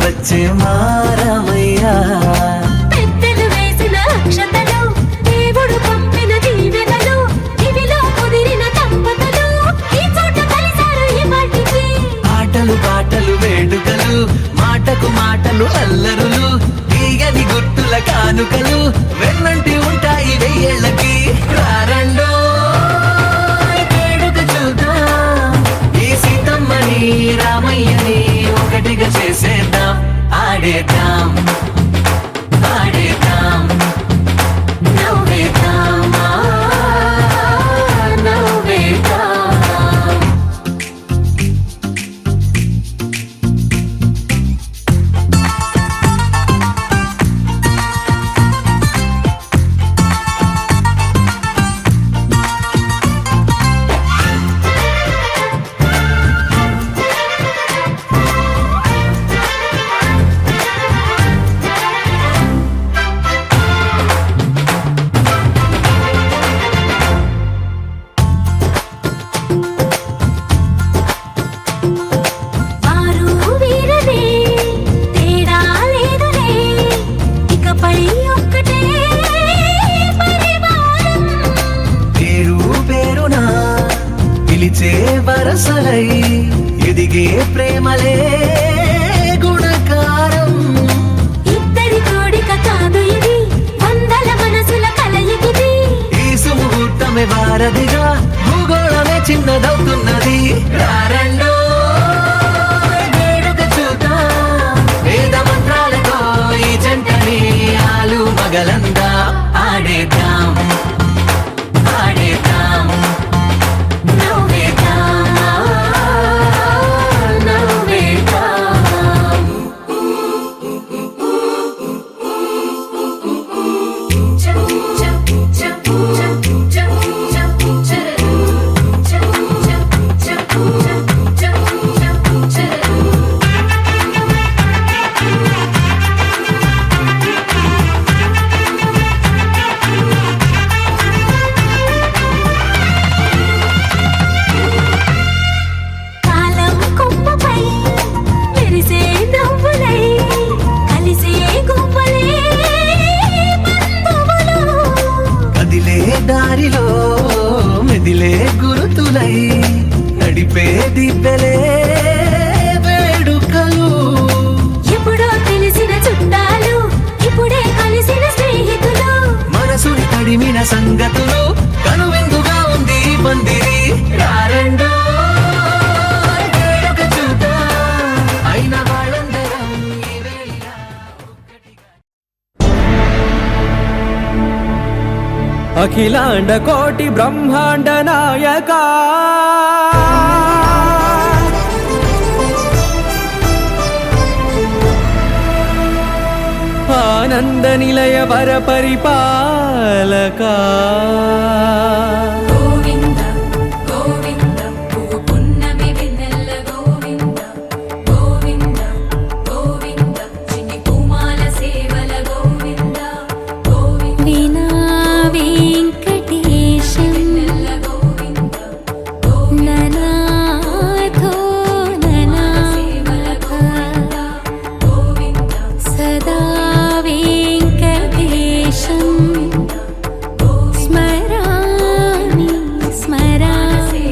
వచ్చే మారమయ్యా. పెద్దలు వేసిన అక్షతలు, దేవుడు పంపిన దీవెనలు, ఇవిలో కుదిరిన దంపతులు ఈ చోట కలిసారు ఈ వాటికి. ఆటలు పాటలు వేడుకలు, మాటకు మాటలు అల్లరులు, తీయని గుర్తుల కానుకలు వెన్నంటి ఉంటాయి వెయ్యేళ్ళకి. రారండో వేడుక చూద్దాం, ఈ సీతమ్మని రామయ్యని ఒకటిగా చేసేద్దాం. ఆడేద్దాం ఆడేద్దాం నవ్వేద్దాం నవ్వేద్దాం. వారు వీరనే తేడా లేదులే, ఇకపై ఒక్కటే పరివారం. పేరు పేరునా పిలిచే వరసలై ఎదిగే ప్రేమలే గుణకారం. ఇద్దరి కోడిక కాదు ఇది, వందల మనసుల కలయికిది. ఈ సుముహూర్తమే వారధిగా, భూగోళమే చిన్నదవుతున్నది. రారండో వేడుక చూద్దాం, వేద మంత్రాలతో ఈ జంటని ఆలు మగలందా. ఆడేద్దాం ఆడేద్దాం నవ్వేద్దాం నవ్వేద్దాం. కాలం కొమ్మపై మెరిసే నవ్వులై కలిసే గువ్వలే బంధువులు. కదిలే దారిలో మెదిలే గురుతులై నడిపే దిబ్బెలే వేడుకలు. ఎప్పుడో తెలిసిన చుట్టాలు, ఇప్పుడే కలిసిన స్నేహితులు. మనసుని తడిమిన సంగతులు, కనువిందుగా ఉంది ఈ పందిరి. రారండో వేడుక చూద్దాం, అయిన వాళ్ళందరం ఈ వేళ ఒక్కటిగా. అఖిలాండ కోటి బ్రహ్మాండ నాయక ఆనంద నిలయ వర పరిపాలక గోవింద గోవింద పువ్వు పున్నమి వెన్నెల గోవింద గోవింద గోవింద చిన్ని పూమాల సేవల గోవింద గోవింద వీణా వెంకటేశం వెన్నెల గోవింద ననాథో ననా సేవల గోవింద గోవింద సదా వెంకటేశం స్మరామి స్మరామి.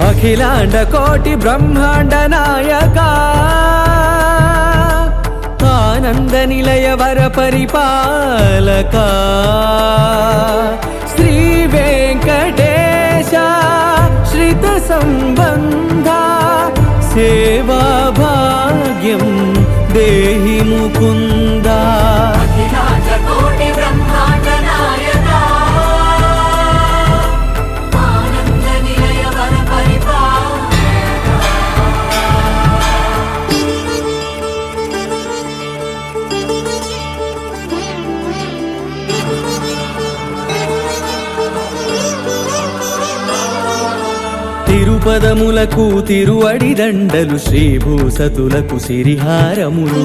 అఖిలాండ కోటి బ్రహ్మాండ నాయక ఆనంద నిలయ వర పరిపాలక శ్రీ వెంకటేశ శ్రిత సంబంధ సేవా భాగ్యం దేహి ముకుంద. తిరుపదములకు తిరువడి దండలు, శ్రీభూసతులకు సిరిహారములు.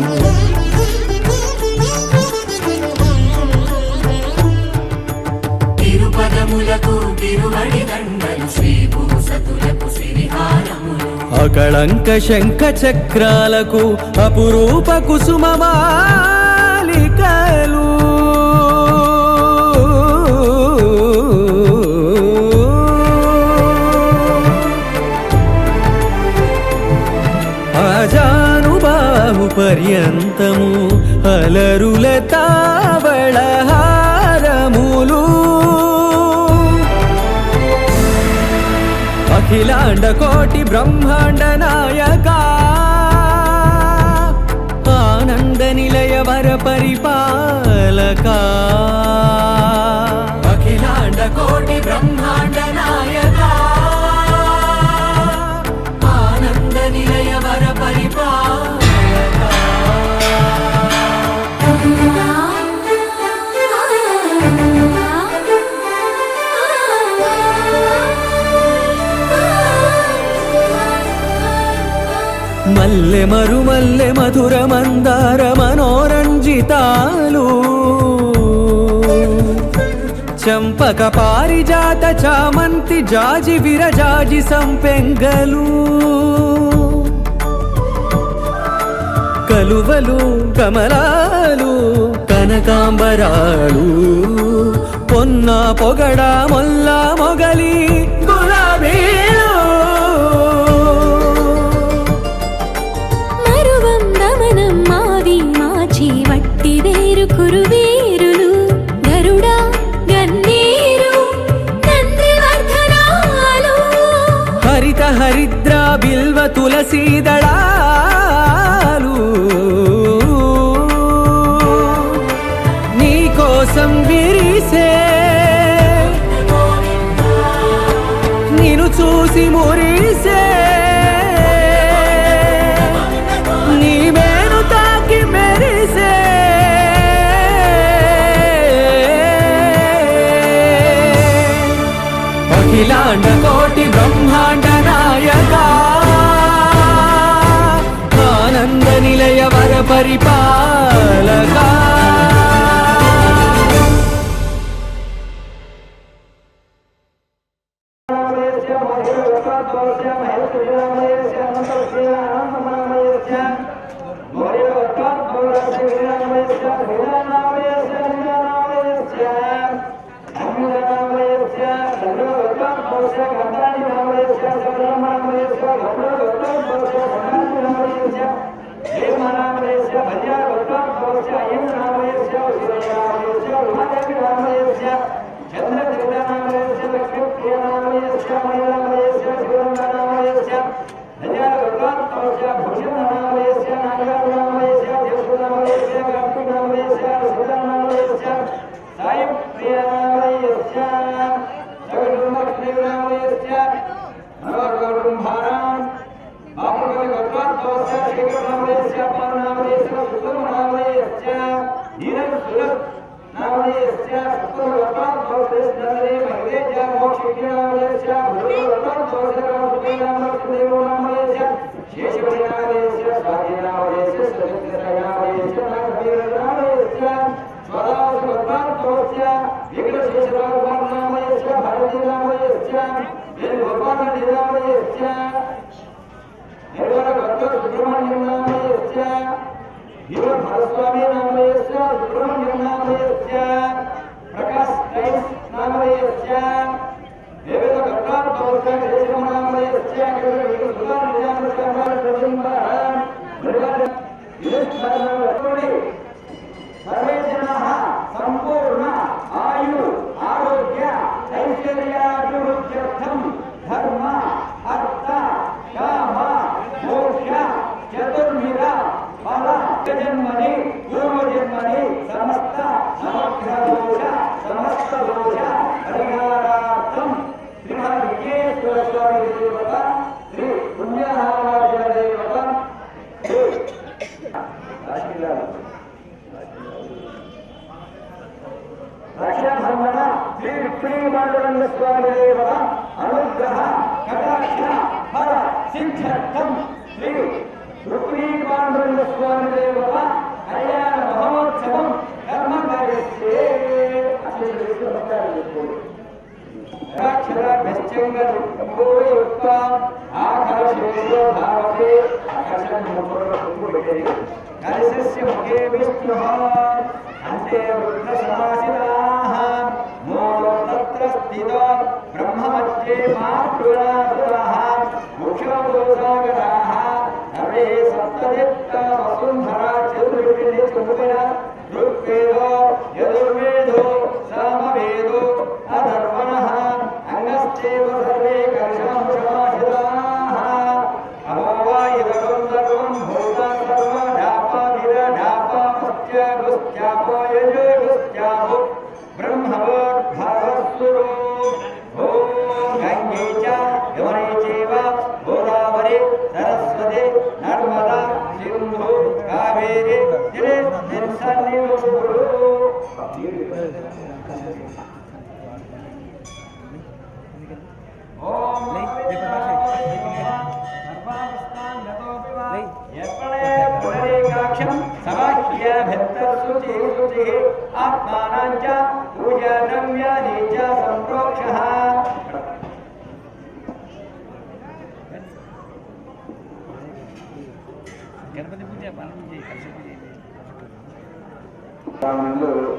తిరుపదములకు తిరువడి దండలు, శ్రీభూసతులకు సిరిహారములు. అకళంక శంఖ చక్రాలకు అపురూప కుసుమమాలికలు ఆజానుబాహు పర్యంతము అలరుల తావళహారములు అఖిలాండ కోటి బ్రహ్మాండ నాయక ఆనంద నిలయ వర పరిపాలక అఖిలాండ కోటి బ్రహ్మాండ నాయక ఆనంద నిలయ వర పరిపాలక మల్లె మరుమల్లె మధుర మందార మనోరంజితాలు చంపక పారిజాత చామంతి జాజి విరజాజి సంపెంగలు కలువలు కమలాలు కనకాంబరాలు పొన్న పొగడ మొల్ల మొగలి గులాబీలు వట్టి వేరు కురువేరులు గరుడా గన్నేరు నందివర్ధనాలు హరిత హరిద్ర బిల్వ తులసీదళాలు నీ కోసం విరిసే నిన్ను చూసి మురిసే నీ మేను తాకి మెరిసే అఖిలాండ కోటి బ్రహ్మాండ నాయక ఆనంద నిలయ వర పరిపాలక ఆఖర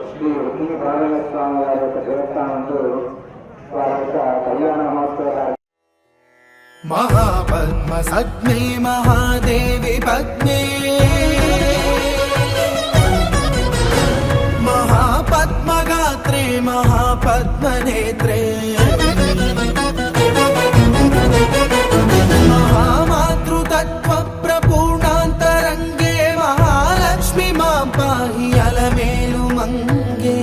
శ్రీ రుక్మిణి బాలయ్య స్వామి వారి యొక్క దేవస్థానంలో వారి యొక్క కళ్యాణ మహోత్సవాలు महापद्म सग्ने महादेवी पद्मे महापद्मगात्रे महापद्मनेत्रे महामातृतत्व प्रपूर्णान्तरङ्गे महालक्ष्मी मां पाहि अलमेलु मंगे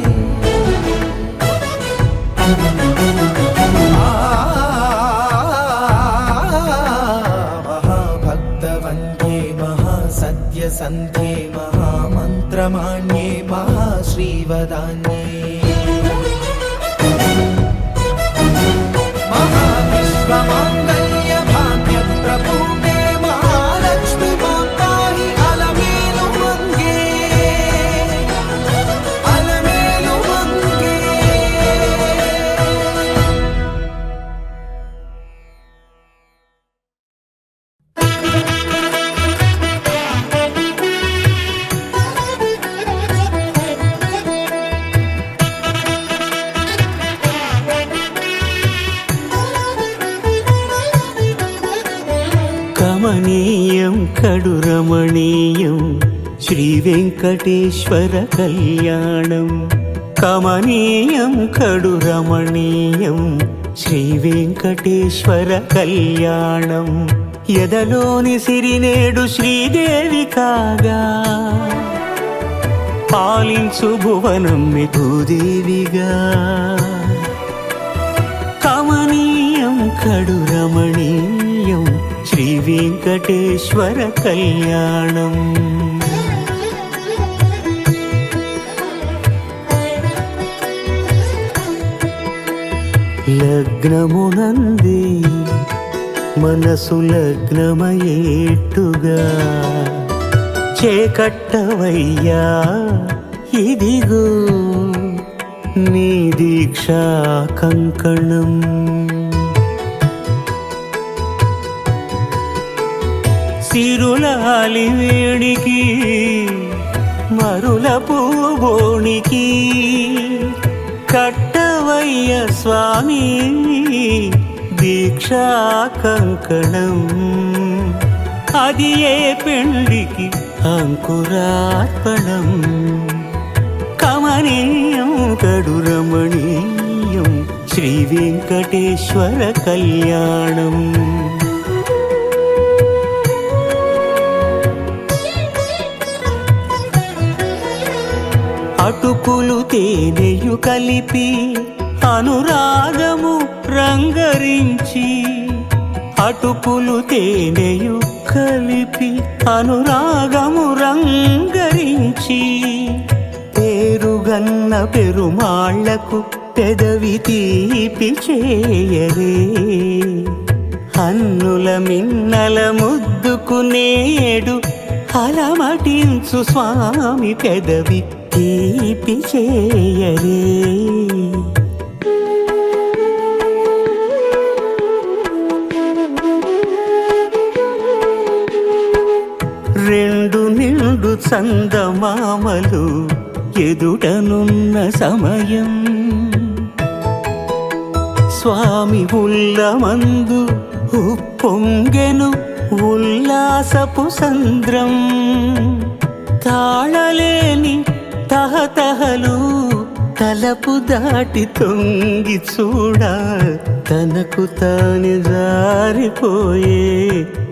सन्ध्ये महामन्त्रमाण्ये महाश्रीवदान्ये महाविश्वमाङ्गल्य भाग्यप्रपूर्णे महालक्ष्मी मां पाहि अलमेलु मंगे अलमेलु मंगे కమనీయం కడురమణీయం శ్రీ వెంకటేశ్వర కళ్యాణం కమనీయం కడురమణీయం శ్రీ వెంకటేశ్వర కళ్యాణం ఎదలోని సిరినేడు శ్రీదేవి కాగా పాలించు భువనం భూదేవిగా కమనీయం కడురమణీయం శ్రీ వెంకటేశ్వర కళ్యాణం లగ్నమునంది మనసు లగ్నమయేట్టుగా చేకట్టవయ్యా ఇదిగో నీ దీక్షా కంకణం సిరులాలి వేడికి మరుల పూబోనికి కట్టవయ్య స్వామి దీక్షా కంకణం అది ఏ పెండికి అంకురార్పణం కమనీయం కడురమణీయం శ్రీ వెంకటేశ్వర కళ్యాణం అటుకులు తేనెయు కలిపి అనురాగము రంగరించి అటుకులు తేనెయు కలిపి అనురాగము రంగరించి పేరుగన్న పెరుమాళ్లకు పెదవి తీపి చేయరే అన్నుల మిన్నల ముద్దుకు నేడు అలమటించు స్వామి పెదవి తీపి చేయరే నిండు చందమామలు ఎదుటనున్న సమయం స్వామి ఉల్లమందు ఉప్పొంగెను ఉల్లాసపు సంద్రం తాళలేని తహతహలు తలపు దాటి తొంగి చూడ తనకు తాను జారిపోయే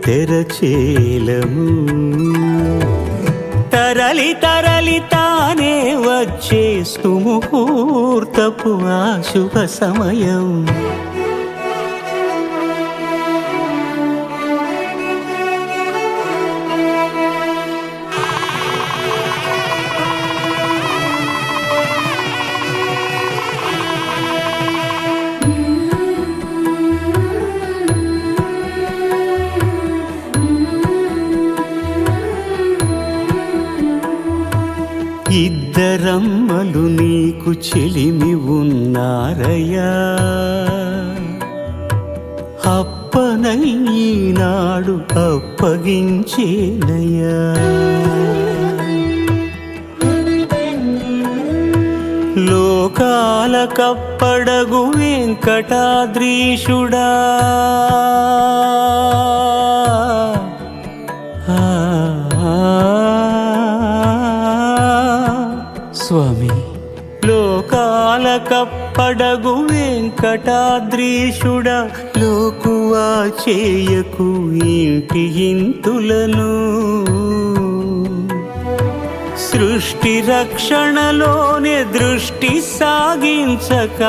తెరచేలము తరలి తరలి తానే వచ్చే సుముహూర్తపు ఆ శుభ సమయం ఇద్దరమ్మలు నీకు చెలిమి ఉన్నారయ్యా అప్పనయ్యనాడు అప్పగించేనయ్యా లోకాల కప్పడగు వెంకటాద్రీషుడా స్వామి లోకాల కప్పడగు వెంకటాద్రీషుడా లోకువా చేయకు ఇంటి ఇంతులను సృష్టి రక్షణలోనే దృష్టి సాగించక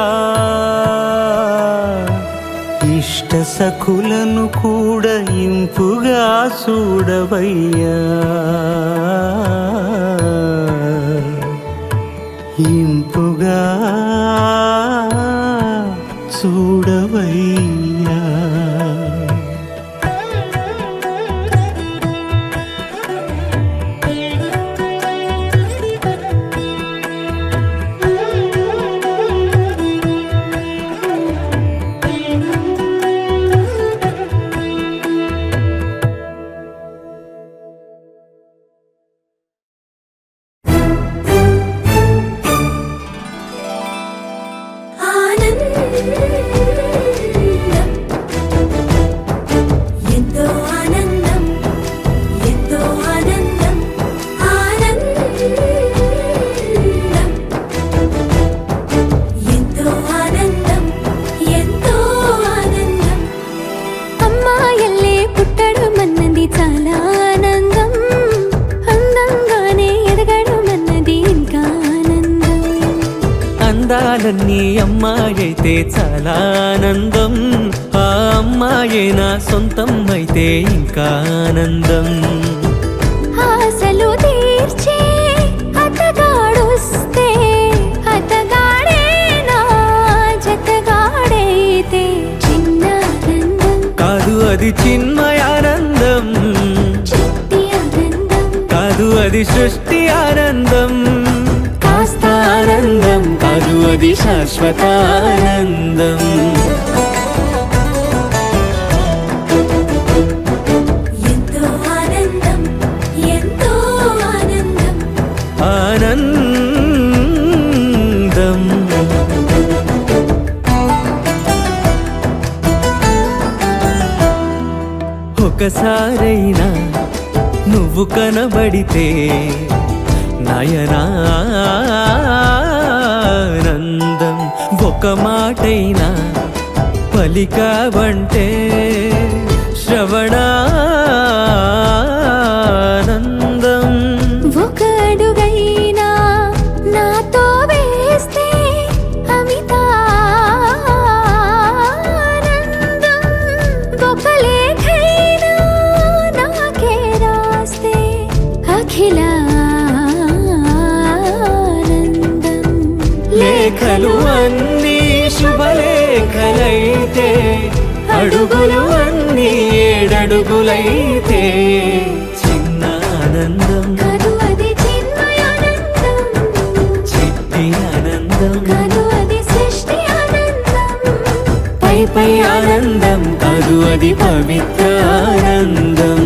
ఇష్ట సఖులను కూడా ఇంపుగా చూడవయ్యా ఇంపుగా చూడవయ్యా అందాలన్నీ అమ్మాయైతే చాలా ఆనందం ఆ అమ్మాయే నా సొంతం అయితే ఇంకా ఆనందం ఆశలు తీర్చే అతగాడొస్తే అతగాడే నా జతగాడైతే చిన్న ఆనందం కాదు అది చిన్మయానందం చిట్టి ఆనందం కాదు అది సృష్టి ఆనందం కాస్త ఆనందం కాదు అది శాశ్వత ఆనందం ఎంతో ఆనందం ఎంతో ఆనందం ఆనందం ఒకసారైనా నువ్వు కనబడితే నయనానందం ఒక మాటైనా పలికావంటే శ్రవణానందం ఒక అడుగైనా నాతో వేస్తే అమితానందం ఒక లేఖైనా నాకే రాస్తే అఖిలానందం లేఖలు అన్నీ శుభలేఖలైతే అడుగులు అన్నీ ఏడడుగులైతే చిన్న ఆనందం కాదు అది చిన్మయానందం చిట్టి ఆనందం కాదు అది సృష్టి ఆనందం పై పై ఆనందం కాదు అది పవిత్ర ఆనందం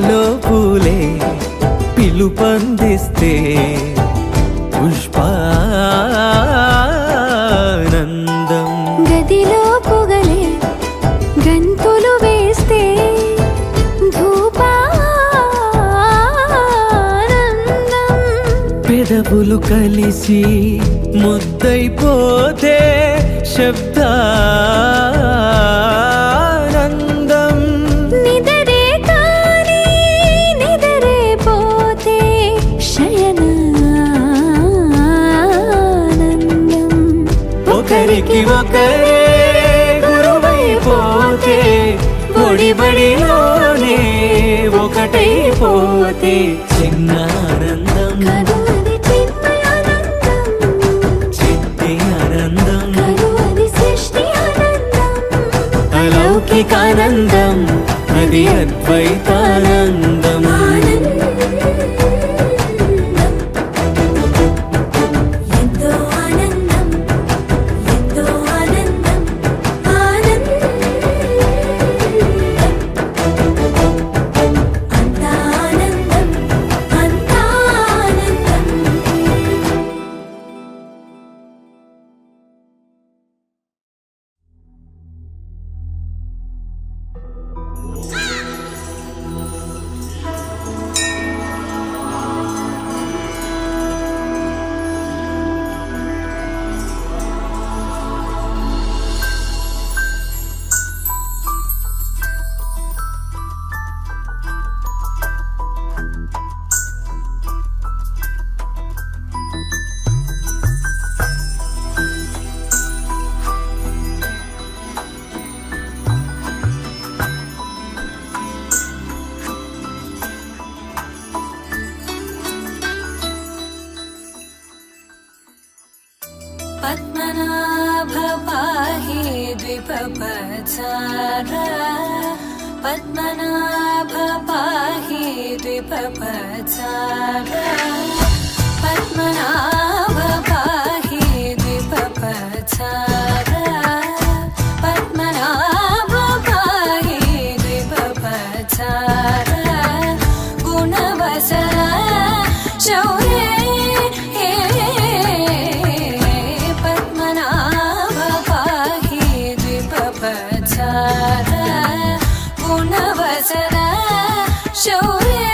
గుండెలో పూలే పిలుపందిస్తే పుష్పానందం గదిలో పొగలే గంతులు వేస్తే ధూపానందం పెదవులు కలిసి ముద్దైపోతే శబ్దానందం నిదరే కాని నిదరే పోతే శయనానందం ఒకరికి ఒకరే గురువైపోతే బడిలోనే ఒకటైపోతే చిన్న ఆనందం కరువది చిన్మయానందం చిట్టి ఆనందం కరువది సృష్టి ఆనందం అలౌకికానందం అది అద్వైతానందం ఎంతో ఆనందం ఎంతో ఆనందం ఆనందం అంతా ఆనందం అంతా ఆనందం पद्मनाभ पाहि द्विपपचार पद्मनाभ पाहि द्विपपचार पद्मनाभ पाहि द्विपपचार पद्मनाभ पाहि द्विपपचार गुणवसर शौर्ये गुणवसर शौर्ये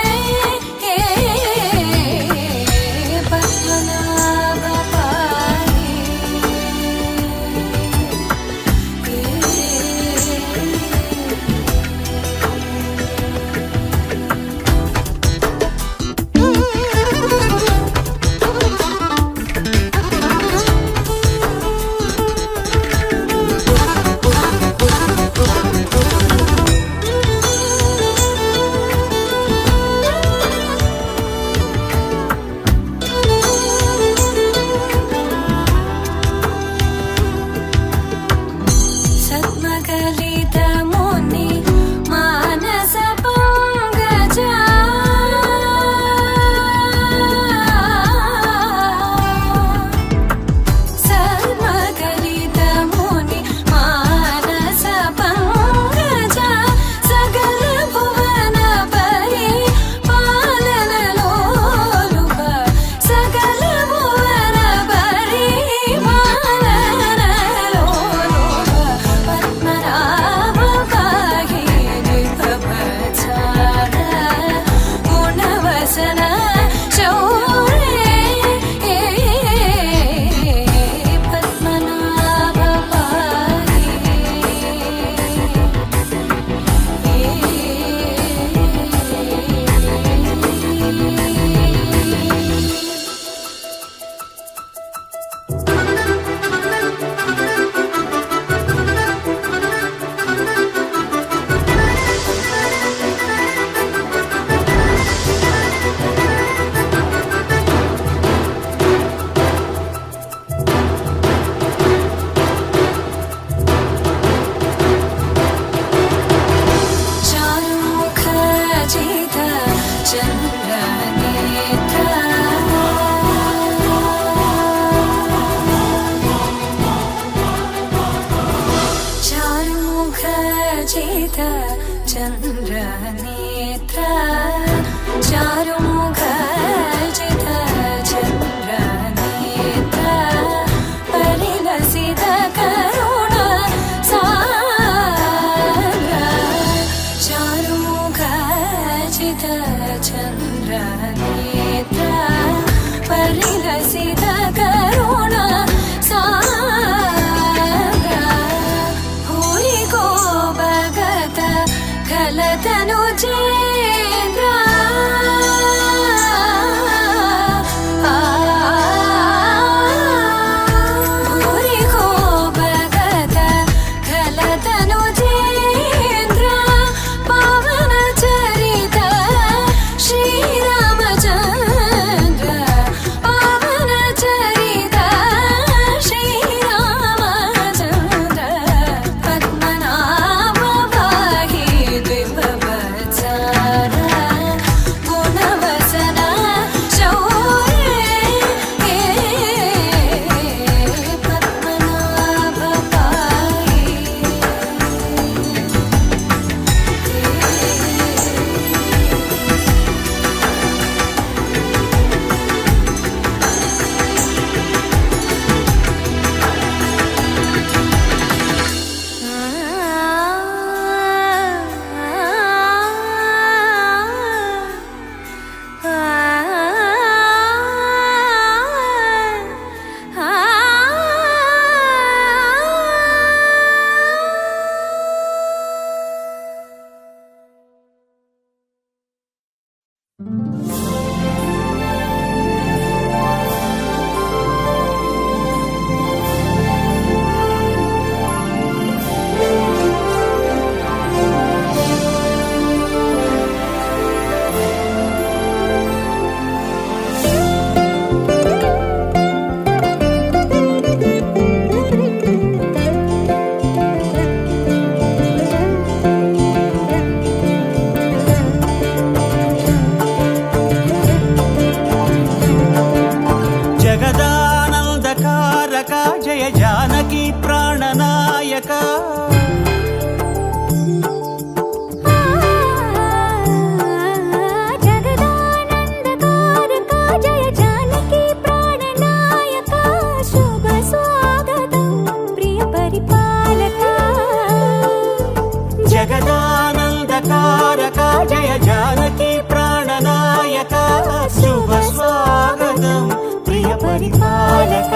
పరిపాలక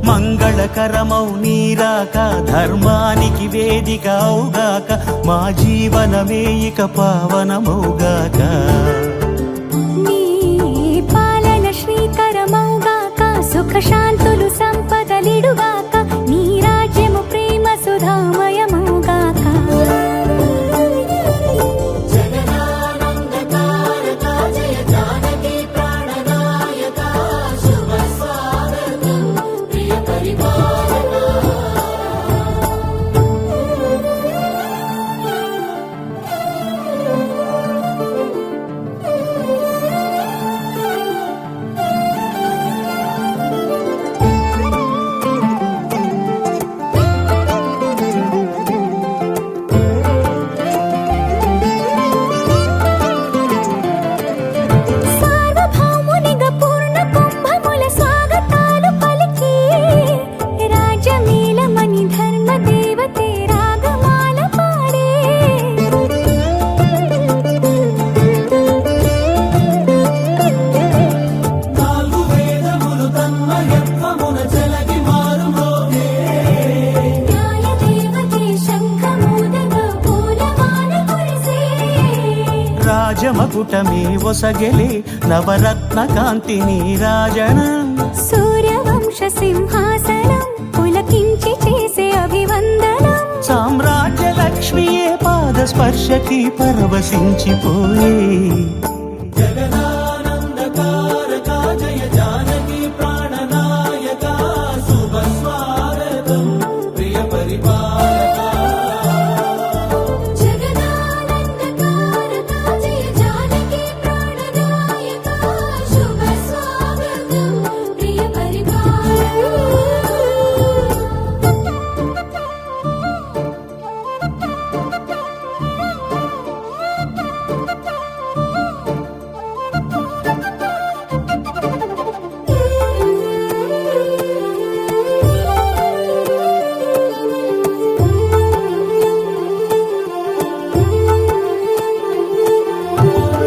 మంగళకరమౌ నీరాక ధర్మానికి వేదిక అవుగాక మా జీవనమే ఇక పావనమౌగాక నీ పాలన శ్రీకరమౌగాక సుఖ శాంతులు సంపదలిడుగాక నీ రాజ్యము ప్రేమ సుధామయమౌగాక సార్వభౌమునిగా పూర్ణ కుంభముల స్వాగతాలు పలికి రాజమేళమణి ధర్మ దేవతే రాగమాల పాడే నాలుగు వేదములు తన్మయత్వమున చెలగి మారుమోగే న్యాయ దేవతే శంఖమూదగా పూలమాల కురిసే రాజమకుటమే ఒసగెలే నవరత్న కాంతిని రాజనం సూర్యవంశ సింహాసనం పులకించి చేసే అభివందనం సామ్రాజ్య లక్ష్మియే పాద స్పర్శకి పరవశించిపోయే జగదానందకారక జయ జానకి ప్రాణనాయక శుభ స్వాగతం ప్రియ పరిపాలక జగదానందకారక జయ జానకి ప్రాణనాయక శుభ స్వాగతం ప్రియ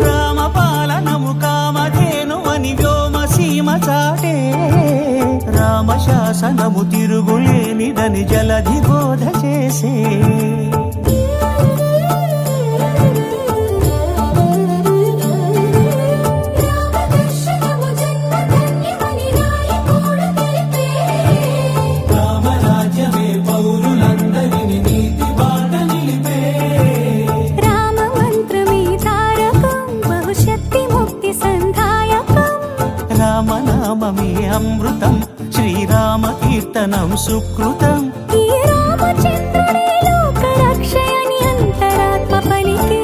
రామపాలనము కామధేను అని వ్యోమసీమ చాటే రామశాసనము తిరుగులేనిదని జలధి బోధ చేసే రామదర్శనము జన్మధన్యమని రాయకూడ తెలిపే రామరాజ్యమే పౌరులందరిని నీతి బాట నిలిపే రామ మంత్రమే తారకం బహుశక్తి ముక్తి సంధాయకం రామనామమే అమృతం శ్రీరామ కీర్తనం సుకృతం ఈ రామచంద్రుడే లోక రక్షయని అంతరాత్మ పలికే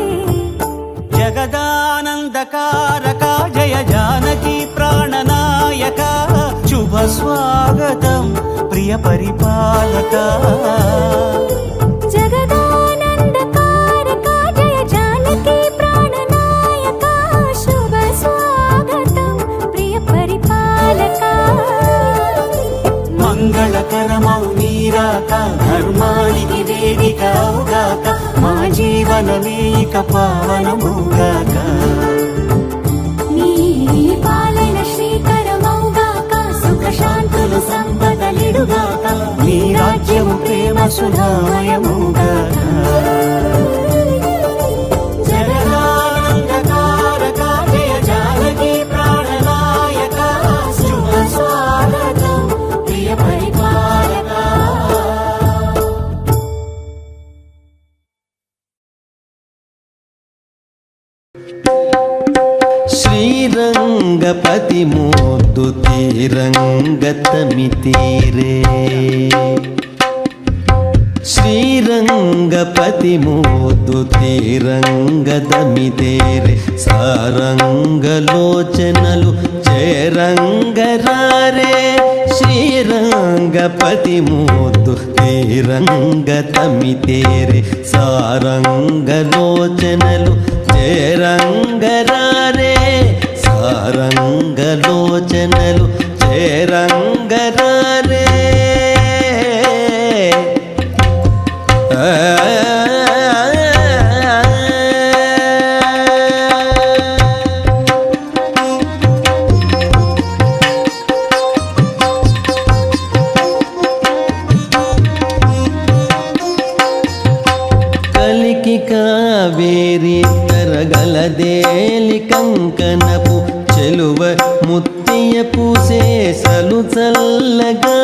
జగదానందకారక జయ జానకి ప్రాణనాయక శుభ స్వాగతం ప్రియ పరిపాలక జగదానందకారక జయ జానకి ప్రాణనాయక శుభ స్వాగతం ప్రియ పరిపాలక మంగళకరమౌ నీరాక ధర్మానికి వేదిక అవుగాక మా జీవనమే ఇక పావనమౌగాక నీ పాలన శ్రీకరమౌగాక సుఖ శాంతులు సంపదలిడుగాక నీ రాజ్యము ప్రేమ సుధామయమౌగాక జగదానందకారక జయ జానకి ప్రాణనాయక శుభ స్వాగతం ప్రియ పరిపాలక శ్రీరంగపతి మోద్దు తీరంగతమితీరే శ్రీరంగపతి మోద్దు తీరంగదమితేరే సారంగలోచనలు చేరంగరారే శ్రీరంగపతి మోద్దు తీరంగతమితేరే సారంగలోచనలు చేరంగరారే సారంగలోచనలు చేరంగరారే చెలువ ముత్తియ పూసేసలు చల్లగా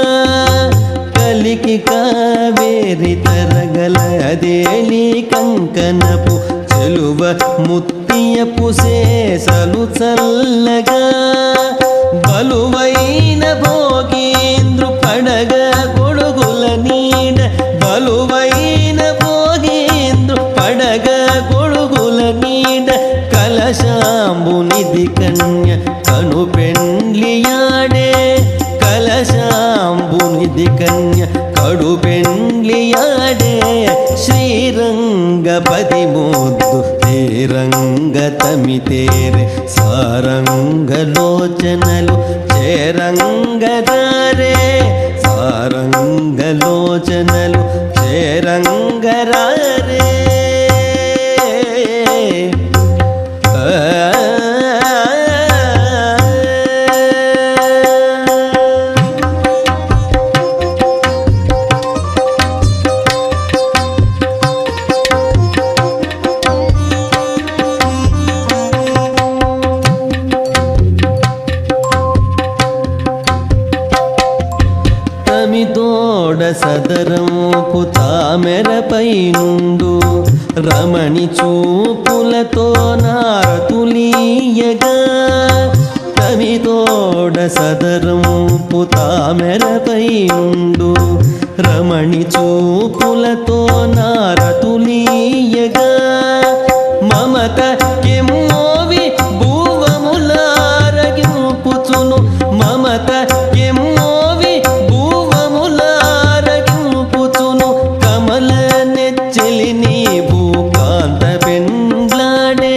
కలికి కావేరి తరగల అదేలి కంకణపు చెలువ ముత్తియ పూసేసలు చల్లగా బలువైన భోగేంద్రు పడగ గొడుగుల నీడ బలువైన భోగేంద్రు పడగ గొడుగుల నీడ కలశాంబునిధి కన్య కను పెండ్లియాడే కలశాంబునిధి కన్య కడు పెండ్లియాడే శ్రీరంగపతి ముద్దు తేరంగ తమితేరే సారంగలోచనలు చేరంగరారే సారంగలోచనలు చేరంగరారే తమితోడ సదరంపు తామెరపై నుండు రమణి చూపులతో నారతులీయగా తమితోడ సదరంపు తామెరపై నుండు రమణి చూపులతో నారతులీయగా మమత కెమ్మోవి భూవములారగింపుచును మమత కెమ్మోవి భూవములారగింపుచును కమల నెచ్చెలి నీ భూకాంత పెండ్లాడే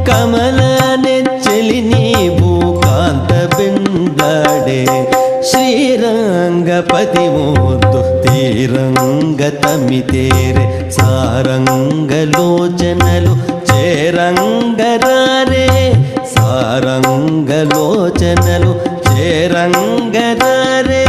కమల నెచ్చెలి నీ భూకాంత పెండ్లాడే శ్రీరంగపతి ముద్దు తీరంగ తమితేరే సారంగలోచనలు చేరంగరారే సారంగలోచనలు చేరంగరారే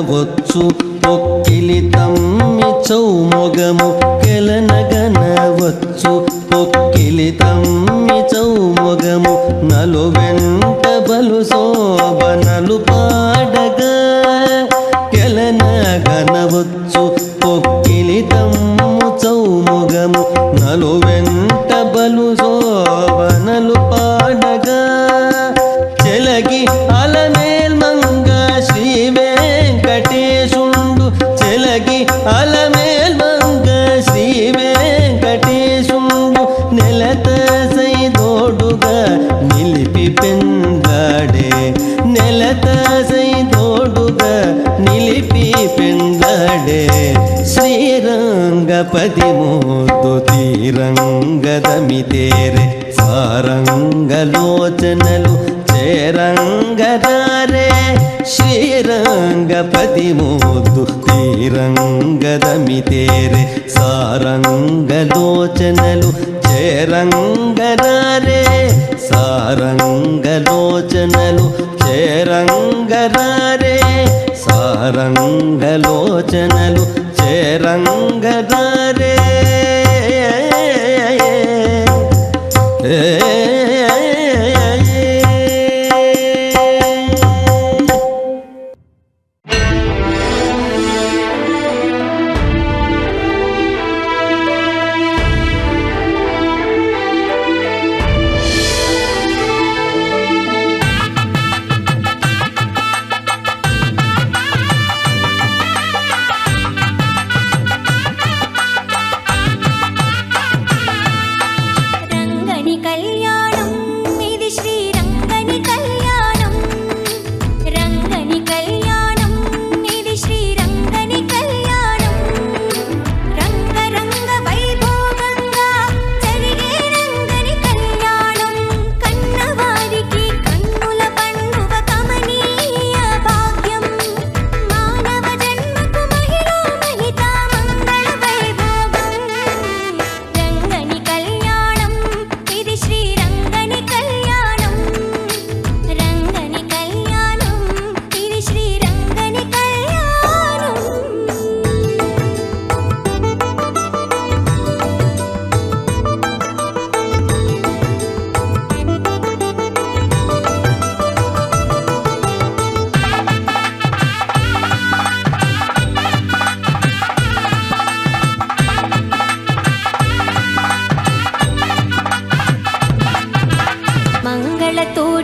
వచ్చు పొక్కిలి తమ్మి చౌమొగము కెలనగనవచ్చు పొక్కిలి తమ్మి చౌమొగము నలు వెంట బలు శోభనలు పాడగా కెలనగనవచ్చు పొక్కిలి తమ్ము చౌమొగము నలు వెంట బలు శోభనలు పాడగా చెలగి అలమేల్ మంగ శ్రీ వెంకటేశుండు చెలగి అలమేల్ మంగ శ్రీ వెంకటేశుండు నెలత సైదోడుగా నిలిపి పెండాడే నెలత సైదోడుగా నిలిపి పెండాడే శ్రీరంగపతి ముద్దు తీరంగదమితేరే సారంగలోచనలు చేరంగరారే శ్రీరంగపతి ముద్దు తీరంగదమితేరే సారంగలోచనలు చేరంగరారే సారంగలోచనలు చేరంగరారే సారంగలోచనలు చేరంగరారే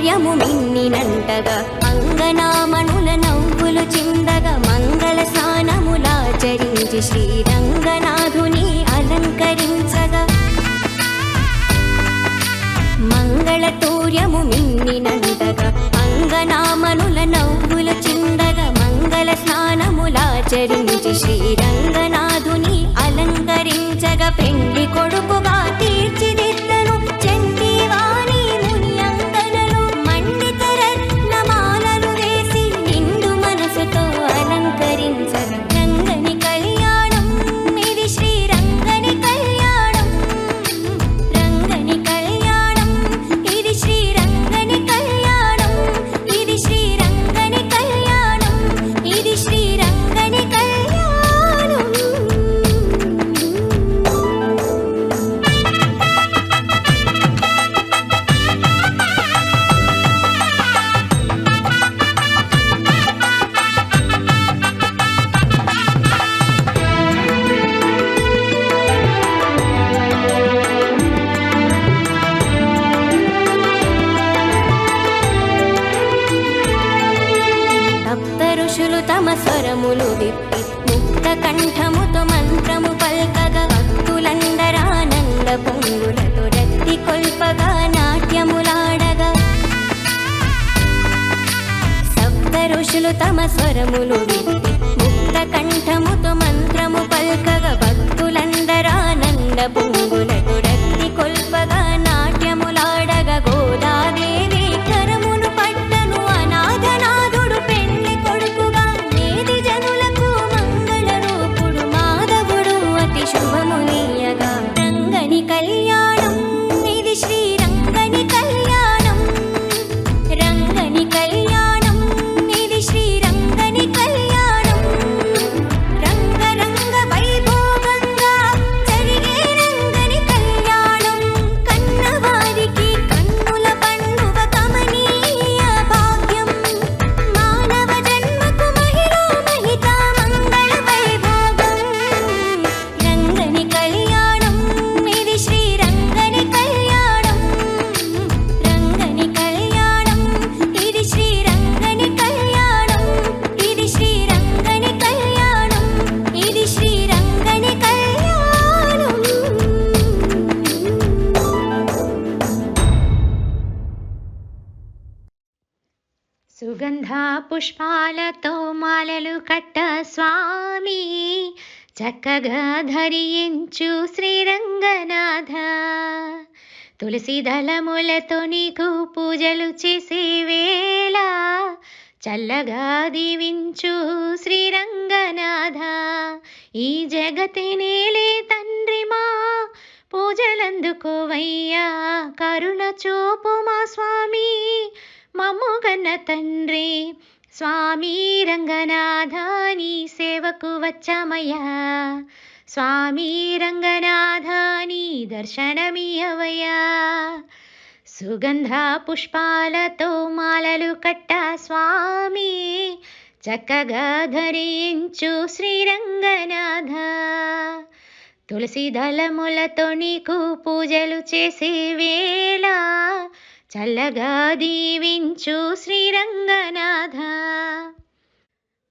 తూర్యము మిన్నినంటగా అంగనామణుల నవ్వులు చిందగా మంగళ స్నానములాచరించి శ్రీరంగనాథుని అలంకరించగా మంగళ తూర్యము మిన్నినంటగా అంగనామణుల నవ్వులు చిందగా మంగళ స్నానములాచరించి శ్రీరంగనాథుని అలంకరించగా పెండ్లి కొడుకుగా తీర్చిదిద్దను చంటివాణి ముని అంగనలు మండిత రత్నమాలలు వేసి నిండు మనసుతో అలంకరించగా రంగని కళ్యాణం ఇది శ్రీరంగని కళ్యాణం రంగని కళ్యాణం ఇది శ్రీరంగని కళ్యాణం ఇది శ్రీరంగని కళ్యాణం ఇది శ్రీరంగని కళ్యాణం. సప్త ఋషులు తమ స్వరములు విప్పి ముక్త కంఠముతో మంత్రము పల్కగా భక్తులందరానంద పొంగులతో రత్తి కొల్పగా నాట్యములాడగా సప్త ఋషులు తమ స్వరములు విప్పి ముక్త కంఠముతో మంత్రము పల్కగా భక్తులందరానంద పొంగులతో రత్తి కొల్పగా నాట్యములాడగా గోదాదేవి కరమును పట్టను అనాథనాథుడు పెళ్లి కొడుకుగా నేది జనులకు మంగళ రూపుడు మాధవుడు అతి శుభమునీయగా రంగని కళ్యాణం ఇది శ్రీరంగని కళ్యాణం రంగని కళ్యాణం ఇది శ్రీరంగని కళ్యాణం రంగరంగ వైభోగంగా జరిగే రంగని కళ్యాణం కన్నవారికి కన్నుల పండుగ కమనీయ భాగ్యం మానవ జన్మకు మహిళా మహిత మంగళ వైభోగం రంగని కళ్యాణం ఇది శ్రీరంగని కళ్యాణం రంగని కళ్యాణం ఇది శ్రీరంగని కళ్యాణం ఇది శ్రీరంగని కళ్యాణం ఇది శ్రీరంగని కళ్యాణం. సుగంధ పుష్పాలతో మాలలు కట్ట స్వామి చక్కగా ధరించు శ్రీరంగనాథ తులసి దళములతో నీకు పూజలు చేసే వేళ చల్లగా దీవించు శ్రీరంగనాథ ఈ జగతి నేలే తండ్రి మా పూజలందుకోవయ్యా కరుణ చూపు మా స్వామి మమ్ముగన్న తండ్రి స్వామి రంగనాథ నీ సేవకు వచ్చామయ్యా స్వామి రంగనాథ నీ దర్శనమియ్యవయ్యా సుగంధ పుష్పాలతో మాలలు కట్ట స్వామి చక్కగా ధరించు శ్రీరంగనాథ తులసి దళములతో నీకు పూజలు చేసే వేళ చల్లగా దీవించు శ్రీరంగనాథ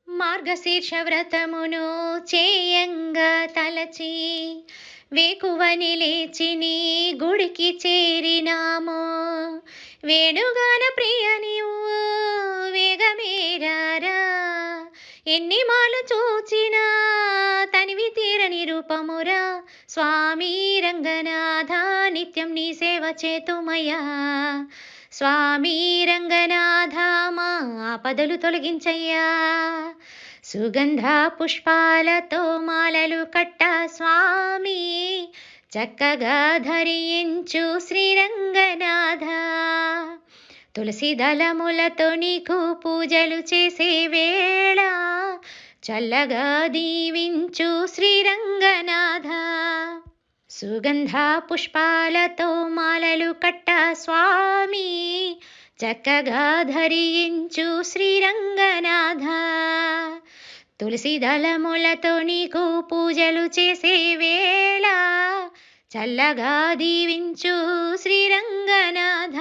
మార్గశీర్ష వ్రతమును చేయంగా తలచి వేకువని లేచి నీ గుడికి చేరినాము వేణుగాన ప్రియ నీవు వేగమేరారా ఎన్ని మాలు చూచినా తనివి తీరని రూపమురా స్వామి రంగనాథ నిత్యం నీ సేవ చేతుమయ్యా స్వామి రంగనాథ మా ఆపదలు తొలగించయ్యా సుగంధ పుష్పాలతో మాలలు కట్ట స్వామి చక్కగా ధరించు శ్రీరంగనాథ తులసి దళములతో నీకు పూజలు చేసే వేళ చల్లగా దీవించు శ్రీరంగనాథ సుగంధ పుష్పాలతో మాలలు కట్ట స్వామి చక్కగా ధరించు శ్రీరంగనాథ తులసి దళములతో నీకు పూజలు చేసే వేళ చల్లగా దీవించు శ్రీరంగనాథ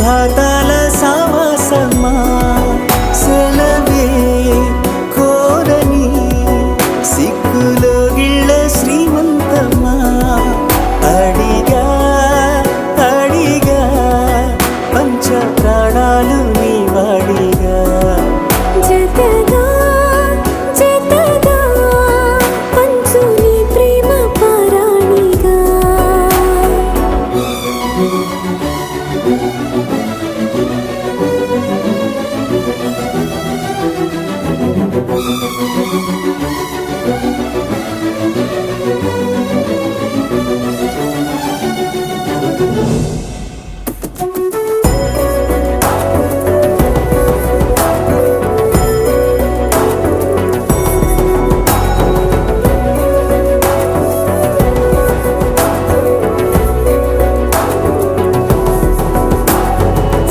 సుభాతాల సావాసమ్మా సెలవే కోరని సిక్కులో గిళ్ళ శ్రీమంతమ్మా అడిగా అడిగా పంచ ప్రాణాలు నీ వాడిగా జతగా జతగా పంచు నీ ప్రేమ పారాణిగా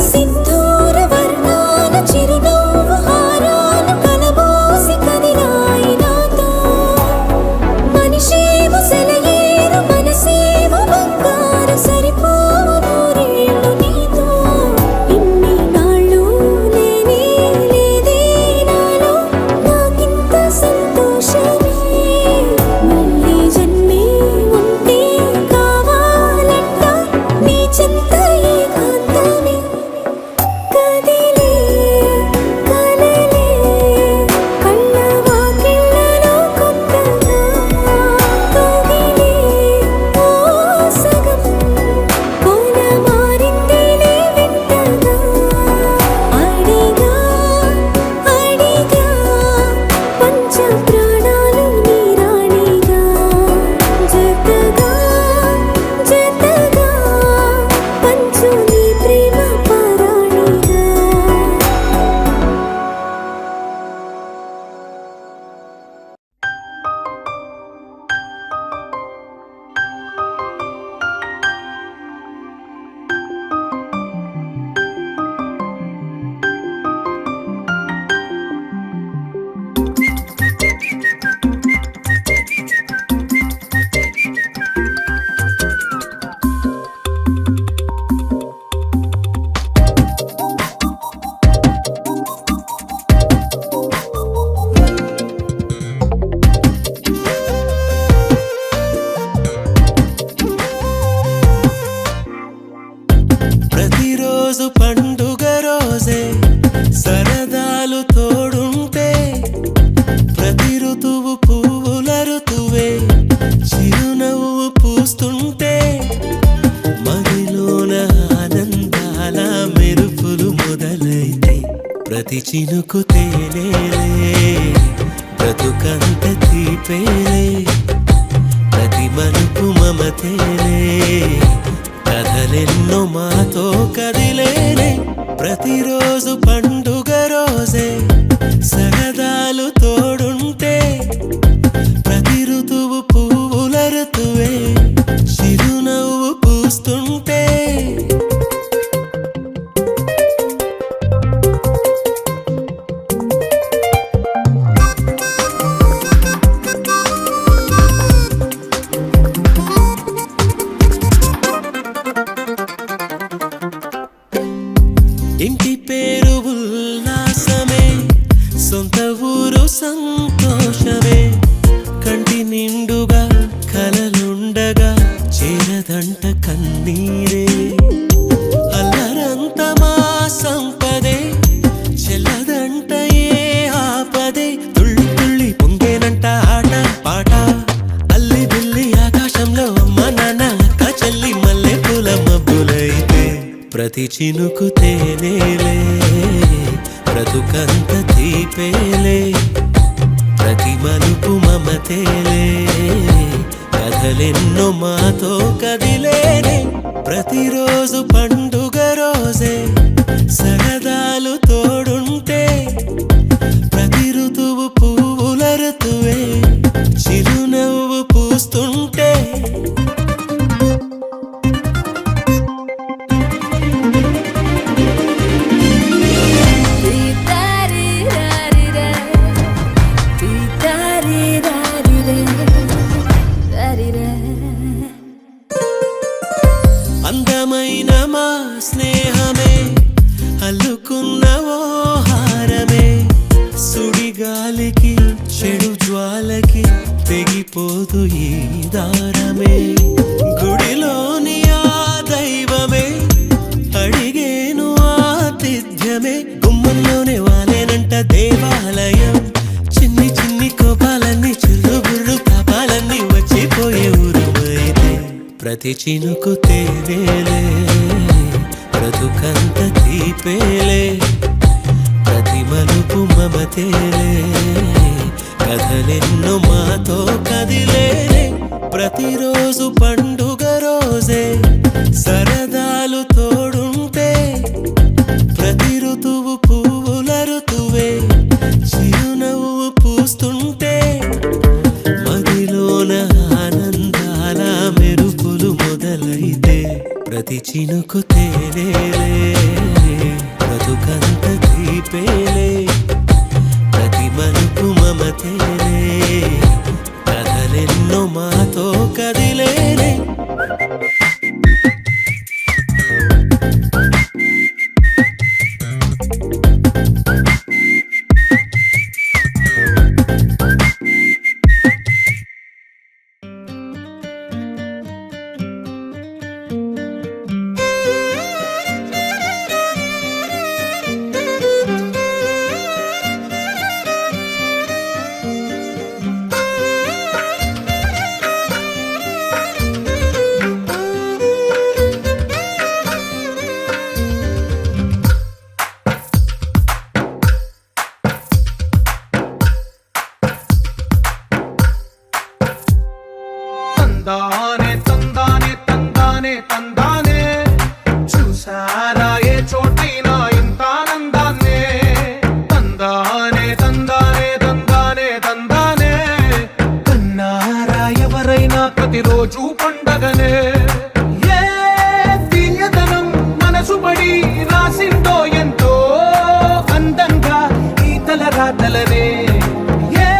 సింధూర వర్ణాల చిరునవ్వు హారాలు కలబోసి కదిలాయి నాతో మనిషేమో సెలయేరు మనసేమో బంగారు సరిపోవు నూరేళ్ళు నీతో ఇన్ని నాళ్ళు లేనే లేదే నాలో నాకింత సంతోషమే మళ్ళీ జన్మే ఉంటే కావాలంట నీ చెంత ఏకాంతమే కదిలే కలలే కళ్ళ వాకిళ్ళలో కొత్తగా కదిలే ఓ సగం కోన మారిందిలే వింతగా అడిగా అడిగా పంచ ప్రాణాలు నీ రాణిగా జతగా జతగా పంచు నీ ప్రేమ పారాణిగా ప్రతిరోజు పండుగ రోజే సరదాలు తోడుంటే ప్రతి ఋతువు పువ్వుల ఋతువే చిరునవ్వు పూస్తుంటే మదిలోన ఆనందాల మెరుపులు మొదలైతే ప్రతి చినుకు తేలేలే బ్రతుకంత తీపేలే ప్రతి మలుపు మమతేలే కథలెన్నో మాతో కదిలేనే ప్రతిరోజు పండుగ రోజే సరదాలు తోడుంటే ప్రతి ఋతువు పువ్వుల ఋతువే చిరునవ్వు పూస్తుంటే ఇంటి పేరు ఉల్లాసమే సొంత ఊరు సంతోషమే కంటి నిండుగా కలలుండగా చేరదంట కన్నీరే అల్లరంత మా సంపదే చెల్లదంట ఏ ఆపదే తుళ్ళి తుళ్ళి పొంగేనంట ఆట పాట అల్లి బిల్లి ఆకాశంలో అమ్మ నాన్న అక్క చెల్లి మల్లె పూల మబ్బులైతే ప్రతి చినుకు తేనేలే బ్రతుకంత తీపేలే ప్రతి మలుపు మమతేలే కథలెన్నో మాతో కదిలేనే ప్రతిరోజు పండుగ రోజే సరదాలు తోడుంటే ప్రతి ఋతువు పువ్వుల ఋతువే చిరునవ్వు పూస్తుంటే అందమైన మా స్నేహమే దేవాలయం. చిన్ని చిన్ని కోపాలన్నీ చిల్లుబుర్రు తాపాలన్నీ వచ్చిపోయే ఊరుమైతే ప్రతి చినుకు తేనేలే బ్రతుకంత తీపేలే ప్రతి మలుపు మమతేలే కథలెన్నో మాతో కదిలేలే ప్రతిరోజు పండుగ రోజే సరదాలు తోడుంటే ప్రతి ఋతువు పువ్వుల ఋతువే చిరునవ్వు పూస్తుంటే మదిలోన ఆనందాల మెరుపులు మొదలైతే ప్రతి చినుకు తేనేలే బ్రతుకంత తీపేలే ప్రతి మలుపు మమతేలే కథలెన్నో మాతో కదిలేలే. తందానే తందానే తందానే తందానే చూసారా ఏ చోటైనా ఇంత ఆనందాన్నే తందానే తందానే తందానే తందానే కన్నారా ఎవరైనా ప్రతిరోజు పండగనే ఏ తీయదనం మనసు పడి రాసిందో ఎంతో అందంగా ఈ తలరాతలనే ఏ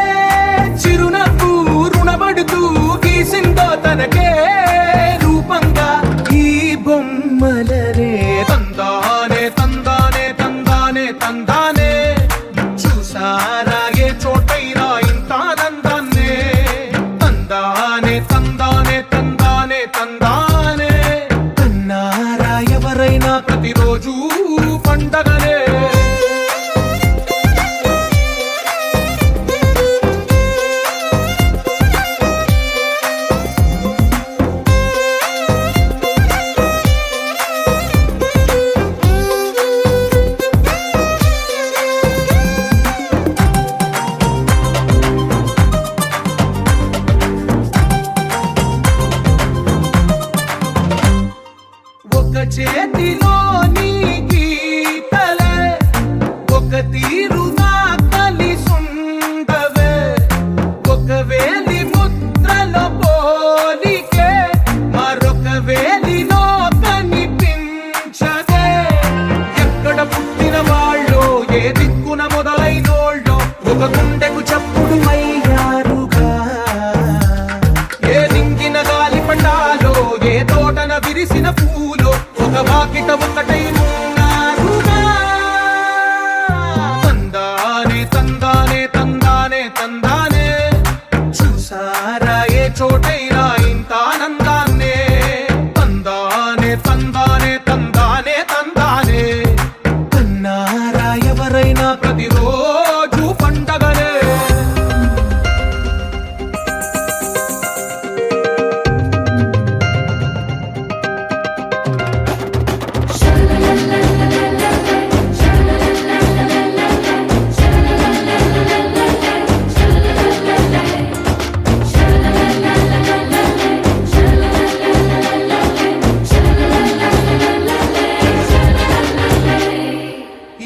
చిరునవ్వు రుణపడుతూ గీసిందో తనకే రూపంగా ఈ బొమ్మలనే తందానే తందానే తందానే తందానే చూసారా ఏ చోటైనా ఇంత ఆనందాన్నే తందానే తందానే తందానే తందానే కన్నారా ఎవరైనా ప్రతిరోజు పండగనే. ఒక చేతిలో నీ గీతలే ఒక తీరుగా కలిసుండవే ఒక వేలి ముద్రలో పోలికే మరొక వేలిలో కనిపించదే ఎక్కడ పుట్టిన వాళ్ళో ఏ దిక్కున మొదలైనోళ్ళో ఒక గుండెకు చప్పుడు అయ్యారుగా ఏ దింగిన గాలి పండాలో ఏ తోటన విరిసిన పూలో ఒక వాకిట ఒకటై ఉన్నారుగా తందానే తందానే తందానే తందానే చూసారా ఏ చోటైనా ఇంత ఆనందాన్నే తందానే తందానే తందానే తందానే కన్నారా ఎవరైనా ప్రతిరోజు పండగనే.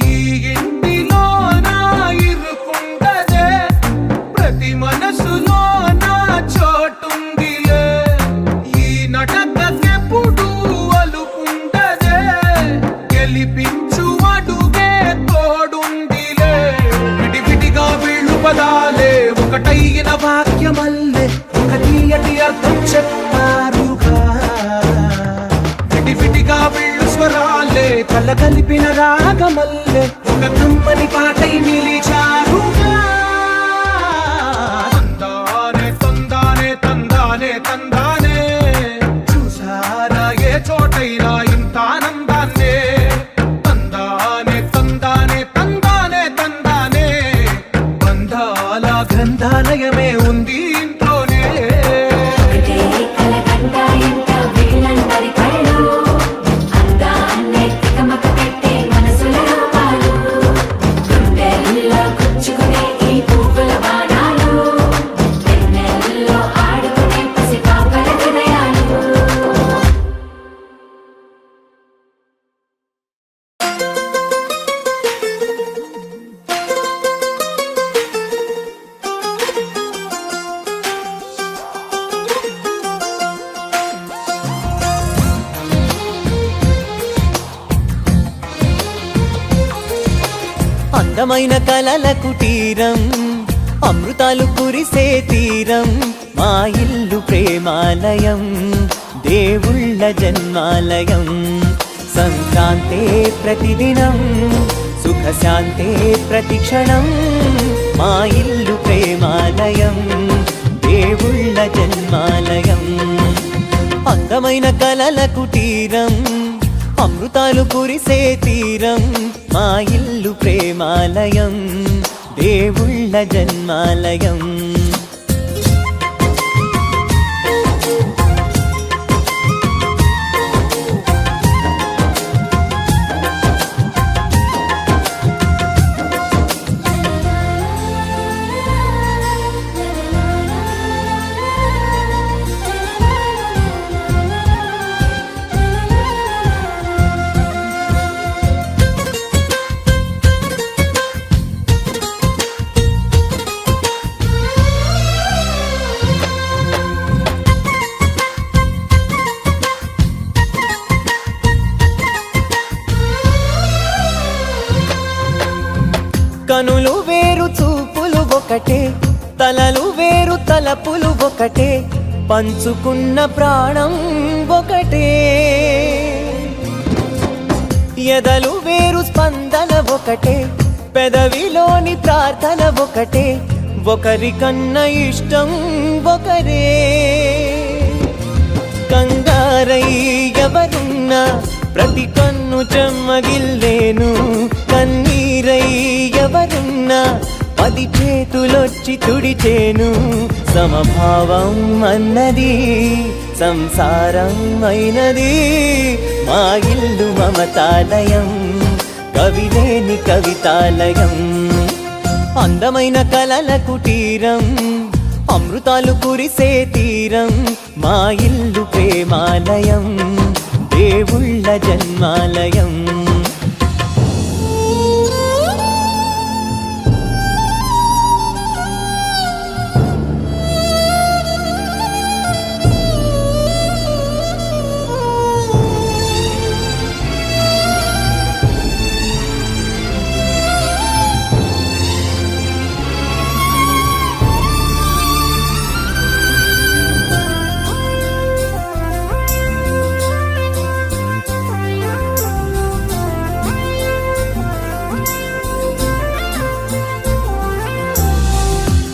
ఈ ఇంటిలో నా ఇరుకుండదే ప్రతి మనసులో నా చోటుందిలే ఈ నటకెప్పుడు అలుకుండదే గెలిపించు అడుగే తోడుందిలే విడివిడిగా వీళ్ళు పదాలే ఒకటైన వాక్యమల్లే ఒక తీయటి అర్థం చెప్పారుగా విడివిడిగా వీళ్ళు స్వరాలే కల కలిపిన రాగమల్లే ఒక కమ్మని పాటై నిలిచారుగా తందానే తందానే తందానే తందానే చూసారా ఏ చోటైనా ఇంత ఆనందాన్నే తందానే తందానే తందానే తందానే అందమైన కలల కుటీరం అమృతాలు కురిసే తీరం మా ఇల్లు ప్రేమాలయం దేవుళ్ళ జన్మాలయం సంక్రాంతే ప్రతిదినం సుఖశాంతే ప్రతిక్షణం మా ఇల్లు ప్రేమాలయం దేవుళ్ళ జన్మాలయం అందమైన కలల కుటీరం అమృతాలు కురిసే తీరం మా ఇల్లు ప్రేమాలయం దేవుళ్ళ జన్మాలయం కనులు వేరు చూపులు ఒకటే తలలు వేరు తలపులు ఒకటే పంచుకున్న ప్రాణం ఒకటే ఎదలు వేరు స్పందన ఒకటే పెదవిలోని ప్రార్థన ఒకటే ఒకరికన్నా ఇష్టం ఒకరే కంగారై ఎవరున్నా ప్రతి కన్ను చెమ్మగిల్లేను కన్నీరై ఎవరున్నా 10 చేతులొచ్చి తుడిచేను సమభావం అన్నది సంసారం అయినది మా ఇల్లు మమతాలయం కవిలేని కవితాలయం అందమైన కలల కుటీరం అమృతాలు కురిసే తీరం మా ఇల్లు ప్రేమాలయం దేవుళ్ళ జన్మాలయం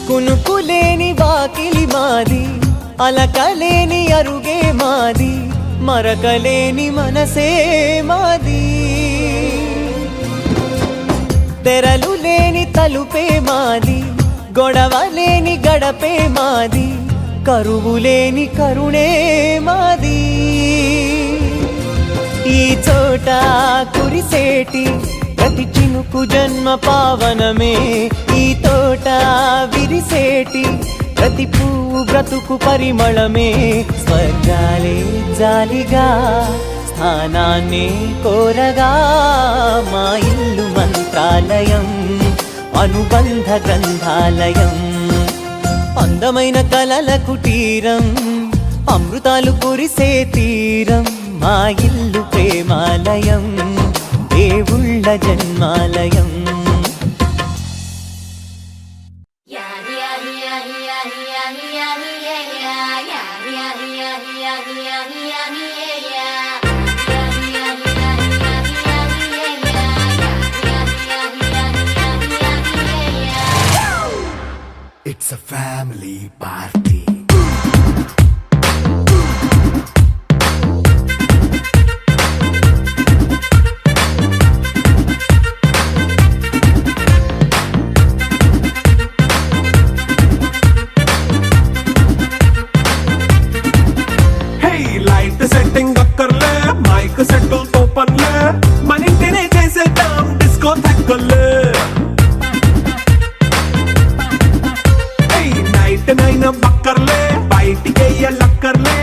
కునుకులేని వాకిలి మాది అలకలేని అరుగే మాది మరకలేని మనసే మాది తెరలు లేని తలుపే మాది గొడవలేని గడపే మాది కరువులేని కరుణే మాది ఈ చోట కురిసేటి ప్రతి చినుకు జన్మ పావనమే ఈ తోట విరిసేటి ప్రతి పువ్వు బ్రతుకు పరిమళమే స్వర్గాలే జాలిగా స్థానాన్ని కోరగా మా ఇల్లు మంత్రాలయం అనుబంధ గ్రంథాలయం అందమైన కలల కుటీరం అమృతాలు కురిసే తీరం మా ఇల్లు ప్రేమాలయం దేవుళ్ళ జన్మాలయం It's a family party. Setting అక్కర్లే మైక్ సెట్టు ఓపెన్లే మన ఇంటినే చేసేద్దాం డిస్కో తగ్గలే నైట్ నైన్ బక్కర్లే బయటికి వెయ్యలక్కర్లే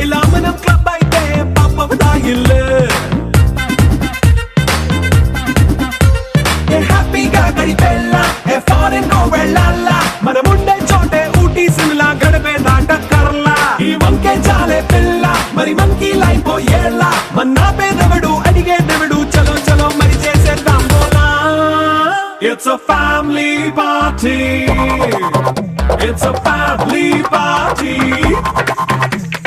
ఇలా మనం క్లబ్ అయితే పాప దాయిల్లే హ్యాపీగా గడిపెళ్ళ ఫారెన్ కో వెళ్ళాల మనం ఉండే చోటే ఊటీ సిమ్లా గడిపే దాటక్కర్లా ఈ వంకే చాలే పిల్ల మరి మనకి లైఫ్ ఏళ్ళ మన్నా పేదవడు అడిగే దేవుడు చలో చలో మరి చేసేద్దాం బోలా It's a family party. It's a family party.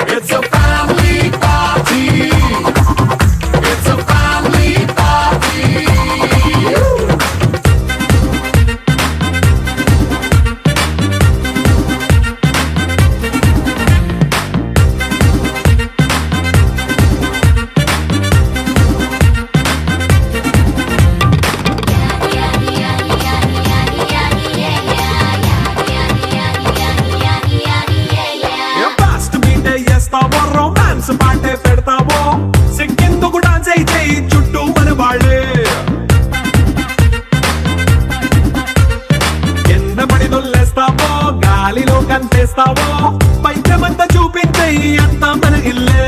It's a family party. It's a family party. Fast మీటే చేస్తావో రొమాన్స్ పాటే పెడతావో సిగ్గెందుకు డాన్స్ అయితే చుట్టూ మన వాళ్ళే కింద పడి దొల్లేస్తావో గాలిలో కంతేస్తావో పైద్యమంతా చూపించే అంతా మన ఇల్లే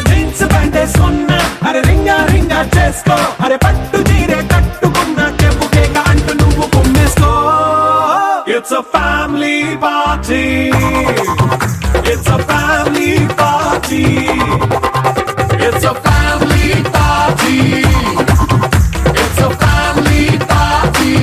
జీన్స్ ప్యాంటేసుకున్నా అరే రింగా రింగా చేసుకో అరే పట్టు చీరే కట్టుకున్న చెప్పుకే అంటూ నువ్వు కుమ్మేసుకో It's a family party. It's a family party. It's a family party. It's a family party.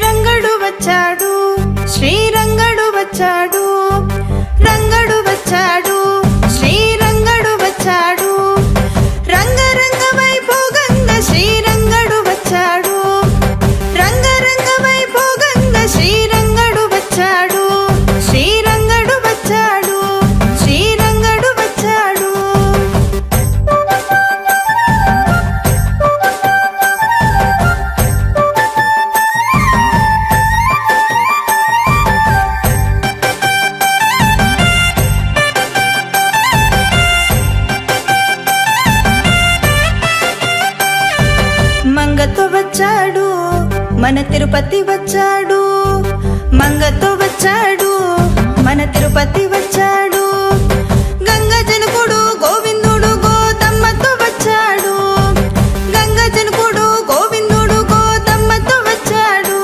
రంగడు వచ్చాడు శ్రీరంగడు వచ్చాడు రంగడు వచ్చాడు శ్రీరంగడు వచ్చాడు రంగరంగ వైభోగంగా శ్రీరంగడు వచ్చాడు రంగరంగ వైభోగంగా శ్రీరంగడు వచ్చాడు శ్రీరంగడు వచ్చాడు శ్రీరంగడు వచ్చాడు మంగతో వచ్చాడు మన తిరుపతి వచ్చాడు మంగతో వచ్చాడు మన తిరుపతి వచ్చాడు గంగ జనకుడు గోవిందుడు గోదమ్మతో వచ్చాడు గంగ జనకుడు గోవిందుడు గోదమ్మతో వచ్చాడు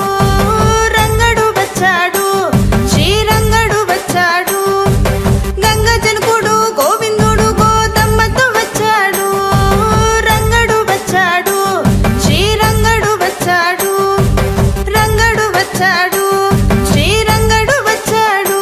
రంగడు వచ్చాడు శ్రీరంగడు వచ్చాడు గంగ జనకుడు గోవిందుడు గోదమ్మతో వచ్చాడు రంగడు వచ్చాడు శ్రీరంగడు వచ్చాడు రంగడు వచ్చాడు శ్రీరంగడు వచ్చాడు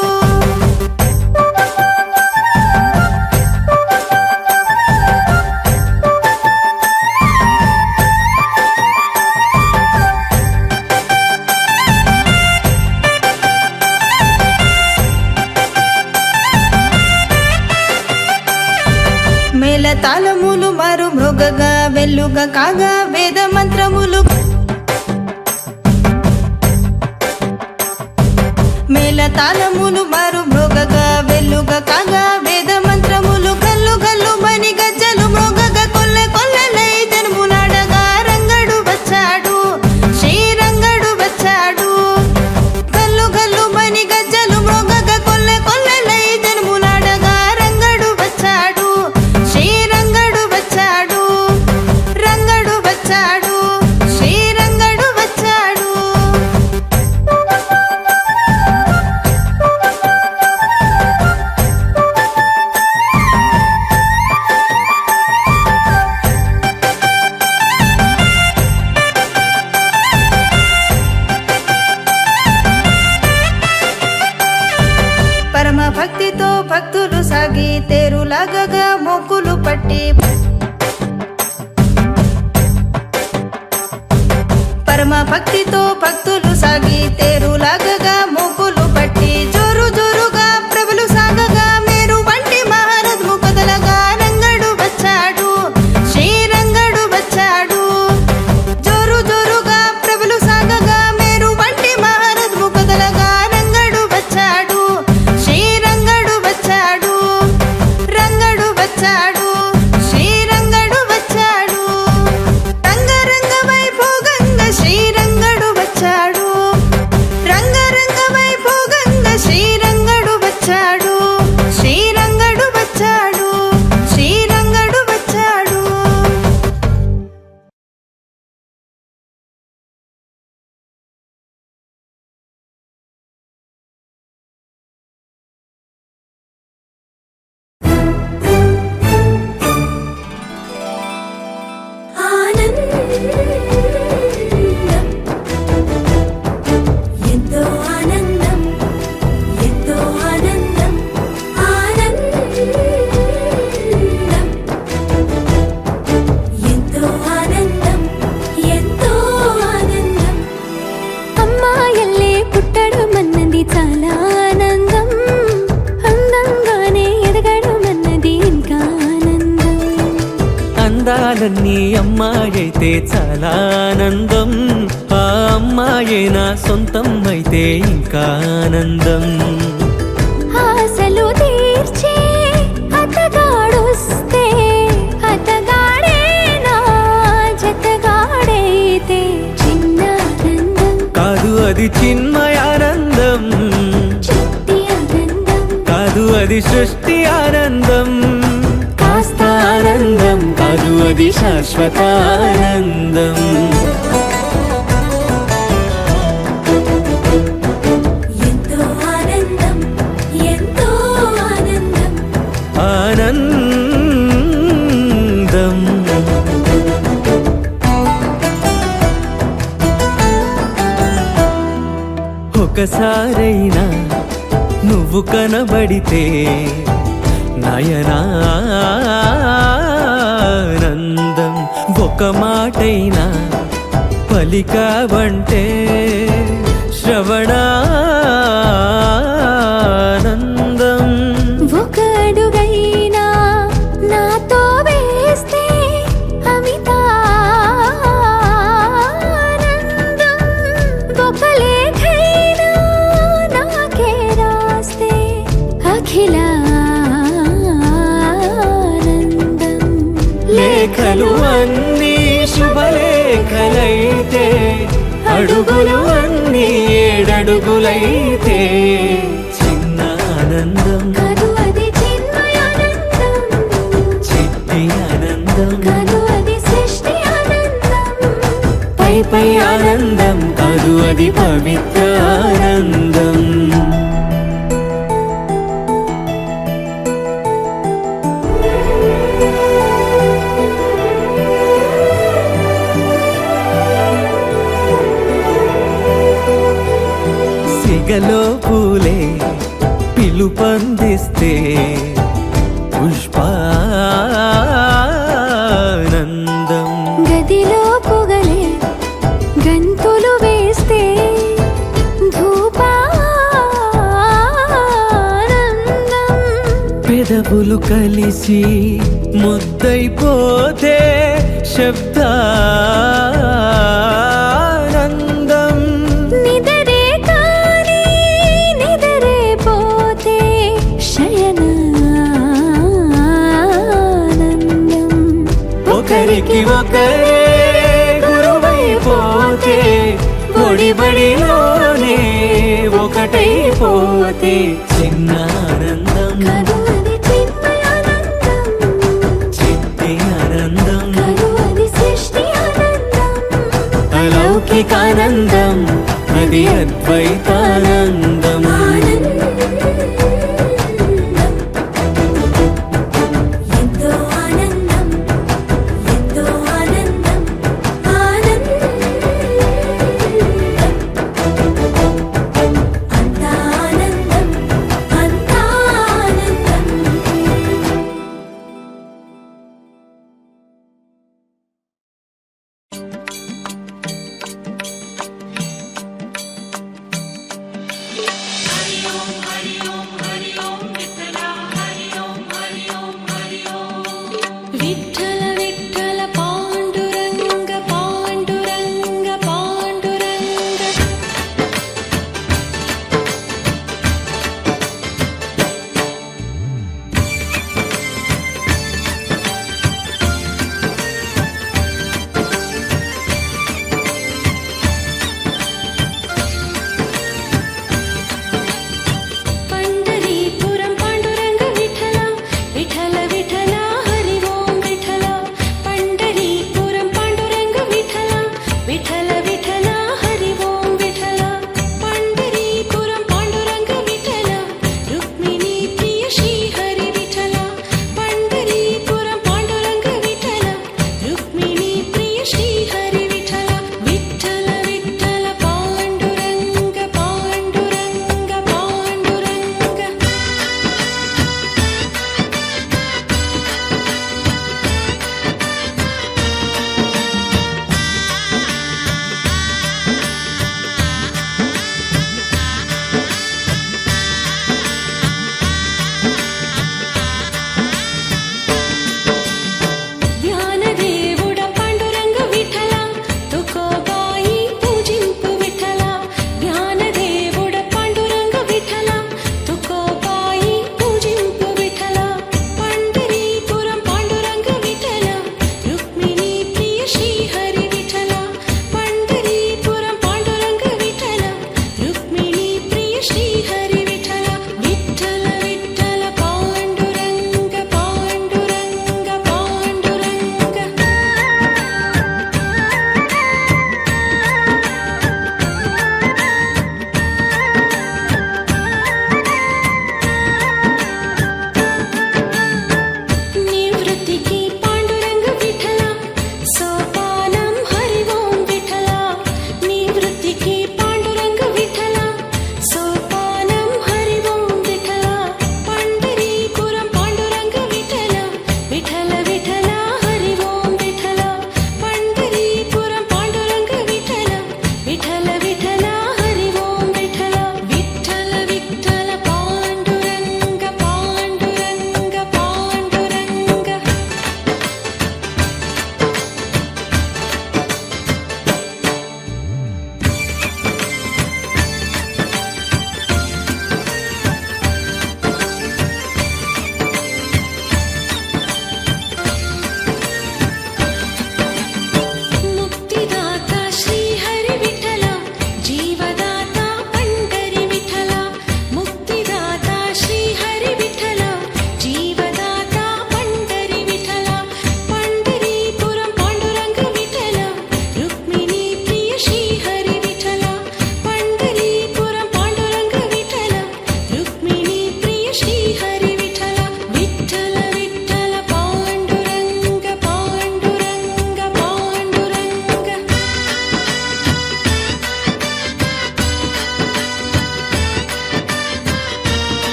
మేళ తాళములు మారు మృగగా వెల్లుగా కాగా వేద మంత్రములు మేళ తాళములు మారు మృగగా వెల్లుగా కాగా వేద మంత్రములు గల్లు గల్లు మని గజ్జలు మృగగా కొల్లె కొల్లెలై జన్ములాడగా రంగడు వచ్చాడు శ్రీరంగడు వచ్చాడు గల్లు గల్లు మని గజ్జలు మృగగా కొల్లె కొల్లెలై జన్ములాడగా రంగడు వచ్చాడు శ్రీరంగడు వచ్చాడు రంగడు వచ్చాడు శ్రీరంగడు వచ్చాడు పరమ భక్తితో భక్తులు సాగి తేరులాగగా మొక్కులు పట్టి పరమ భక్తితో భక్తులు సాగి తేరులాగగా మొక్కులు పట్టి జోరు జోరుగా ప్రభులు సాగగా మేరు వంటి మహారథము కదలగా రంగడు వచ్చాడు శ్రీరంగడు వచ్చాడు జోరు జోరుగా ప్రభులు సాగగా మేరు వంటి మహారథము కదలగా రంగడు వచ్చాడు శ్రీరంగడు వచ్చాడు రంగడు వచ్చాడు శ్రీరంగడు వచ్చాడు రంగరంగ వైభోగంగా శ్రీరంగడు వచ్చాడు రంగరంగ లోకాలన్నీ అమ్మాయైతే చాలా ఆనందం, ఆ అమ్మాయే నా సొంతం అయితే ఇంకా ఆనందం. ఆశలు తీర్చే అతగాడొస్తే అతగాడే నా జతగాడైతే చిన్న ఆనందం. కాదు అది చిన్మయానందం, చిట్టి ఆనందం. కాదు అది సృష్టి ఆనందం. కాస్త ఆనందం కాదు అది శాశ్వత ఆనందం. ఎంతో ఆనందం, ఎంతో ఆనందం. ఆనందం ఒకసారైనా నువ్వు కనబడితే నయనానందం. ఒక మాటైనా పలికావంటే శ్రవణానందం. ఒక అడుగైనా నాతో వేస్తే అమితానందం. ఒక లేఖైనా నాకే రాస్తే అఖిలానందం. లేఖలు అన్నీ శుభలేఖలైతే, అడుగులు అన్నీ ఏడడుగులైతే చిన్న ఆనందం. కాదు అది చిన్మయానందం, చిట్టి ఆనందం. కాదు అది సృష్టి ఆనందం. పై పై ఆనందం కాదు అది పవిత్ర ఆనందం. సిగలో పూలే పిలుపందిస్తే పుష్పానందం. గదిలో పొగలే గంతులు వేస్తే ధూపానందం. పెదవులు కలిసి ముద్దైపోతే శబ్దానందం. నిదరే కాని నిదరే పోతే శయనానందం. ఒకరికి ఒకరే గురువైపోతే, ఒడిబడిలోనే ఒకటైపోతే చిన్న ఆనందం. కాదు అది చిన్మయానందం, చిట్టి ఆనందం. కాదు అది సృష్టి ఆనందం. అలౌకికానందం అది అద్వైతానందం.